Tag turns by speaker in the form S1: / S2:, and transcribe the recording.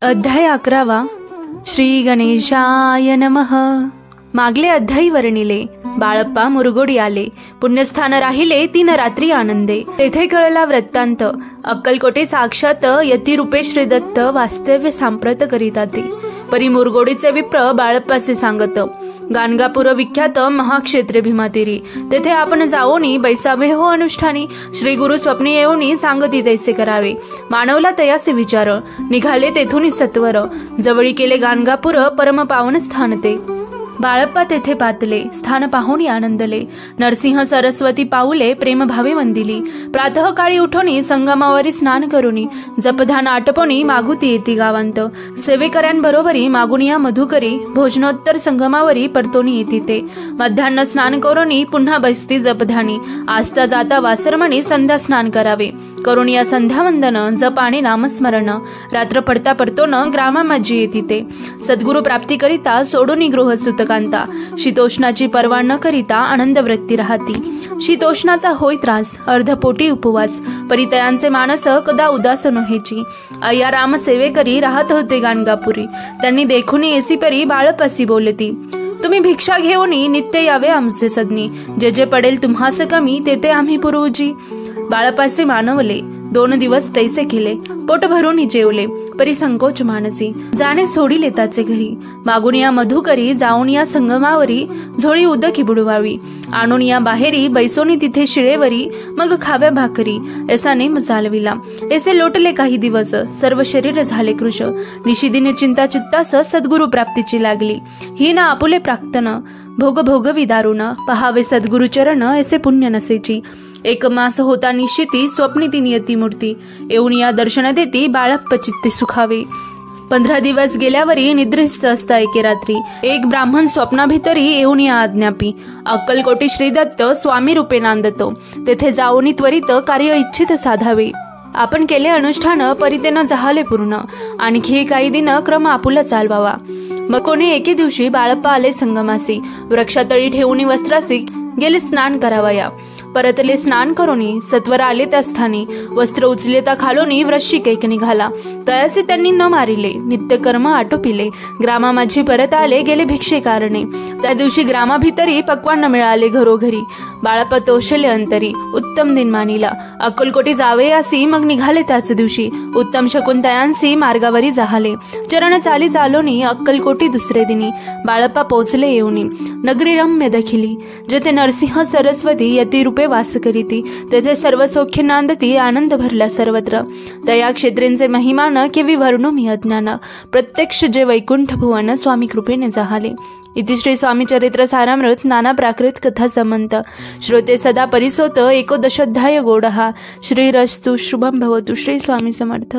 S1: अध्याय 11 श्री गणेशाय नमः। मागले अध्यायी वर्णिले। बाळप्पा मुरगोडी आले, पुण्यस्थान राहिले 3 रात्री आनंदे। तेथे कळला वृत्तांत, अक्कलकोटे साक्षात यतिरूपे श्रीदत्त वास्तव्य सांप्रत करीताती। परी मुरगोडीचे विप्र बाळप्पासे सांगत, गाणगापूर विख्यात महाक्षेत्रे भीमातीरी, तेथे आपण जाओनी बैसावे हो अनुष्ठानी। श्री गुरु स्वप्नी येऊनी सांगती तैसे करावे, मानवला तयासे विचार। निघाले तेथून सत्वर, जवळी केले गाणगापूर परम पावन स्थान ते। बाळप्पा तेथे पातले, स्थान पाहुणी आनंदले। नरसिंह सरस्वती पाऊले प्रेमभावे वंदिली। प्रातः काळी उठोनी संगमावरी स्नान करुनी, जपधान आटपोनी मागुती येती गावांत। सेवेकऱ्यांबरोबरी मागुनिया मधुकरी, भोजनोत्तर संगमावरी परतोनी येती ते। मध्यान्ह स्नान करोनी पुन्हा बसती जपधानी, आस्ता जाता वासरमणी संध्या स्नान करावे। करुनिया संध्यावंदन, जप आणि नामस्मरण। रात्र पडता परतोन ग्रामामाजी येती ते। सद्गुरु प्राप्ती करिता सोडूनी गृह सुतकांता, शीतोष्णाची पर्वा न करिता आनंद वृत्ती राहती। शीतोष्णाचा होय त्रास, अर्धपोटी उपवास, परितयांचे मानस कदा उदास नव्हेची। अय्या राम सेवेकरी राहत होते गाणगापुरी, त्यांनी देखुनी येसी परी बाळप्पासी बोलती। तुम्ही भिक्षा घेऊनी नित्य यावे आमचे सदनी, जे जे पडेल तुम्हास कमी तेथे आम्ही पुरवजी। बाळप्पासे मानवले, 2 दिवस तैसे केले, पोट भरून जेवले, परी संकोच मानसी। जाणे सोडिले त्याचे घरी, मागून या मधुकरी, जाऊन या संगमावरी, झोळी उदकी बुडवावी। आणून या बाहेरी, बैसोनी तिथे शिळेवरी, मग खाव्या भाकरी। ऐसा नेम चालविला, ऐसे लोटले काही दिवस, सर्व शरीर झाले कृश। निशिदिनी चिंता चित्तास सद्गुरु प्राप्तीची लागली, ही ना आपुले प्राक्तन, भोग भोगवी दारुण, पहावे सद्गुरु चरण, ऐसे पुण्य नसेची। 1 मास होता निश्चिती, स्वप्नी ती नियती मूर्ती, येऊन या दर्शन देती, बाळप्पा चित्ते सुखावे। 15 दिवस गेल्यावरी निद्रिस्त असता एके रात्री, एक ब्राह्मण स्वप्नाभितरी येऊन या आज्ञापी। अक्कलकोटी श्रीदत्त स्वामी रूपे नांदतो, तेथे जाऊनी त्वरित कार्य इच्छित साधावे। आपण केले अनुष्ठान परितेनं झाले पूर्ण, आणखी काही दिन क्रम आपुला चालवावा। मग कोणी एके दिवशी बाळप्पा आले संगमासी, वृक्षातळी ठेवून वस्त्रासी गेले स्नान करावया। परतले स्नान करोनी सत्वर आले त्या स्थानी, वस्त्र उचले त्या खालोनी वृश्चिक एक निघाला। तयासे त्यांनी न मारिले, नित्यकर्म आटोपिले, ग्रामामाझी परत आले गेले भिक्षे कारणे। त्या दिवशी ग्रामाभितरी पक्वान मिळाले घरोघरी, बाळप्पा तोषले अंतरी, उत्तम दिन मानिला। अक्कलकोटी जावे असी मग निघाले त्याच दिवशी, उत्तम शकुंतयांसी मार्गावरी जाहले। चरण चाली चालोनी अक्कलकोटी दुसरे दिनी, बाळप्पा पोचले येऊनी। नगरी रम्य दखिली, जेथे नरसिंह सरस्वती यतिरूपे वास करीती, तेथे सर्व सौख्य नांदती, आनंद भरला सर्वत्र। तया क्षेत्रेंचे महिमान केवी वर्णो मी अज्ञान, प्रत्यक्ष जे वैकुंठ भुवन स्वामी कृपेने जाहले। इति श्री स्वामी चरित्र सारामृत नाना प्राकृत कथा समंत। श्रोते सदा परिसोत 11 अध्याय गोडहा। श्रीरस्तु शुभम भवतु। श्री स्वामी समर्थ।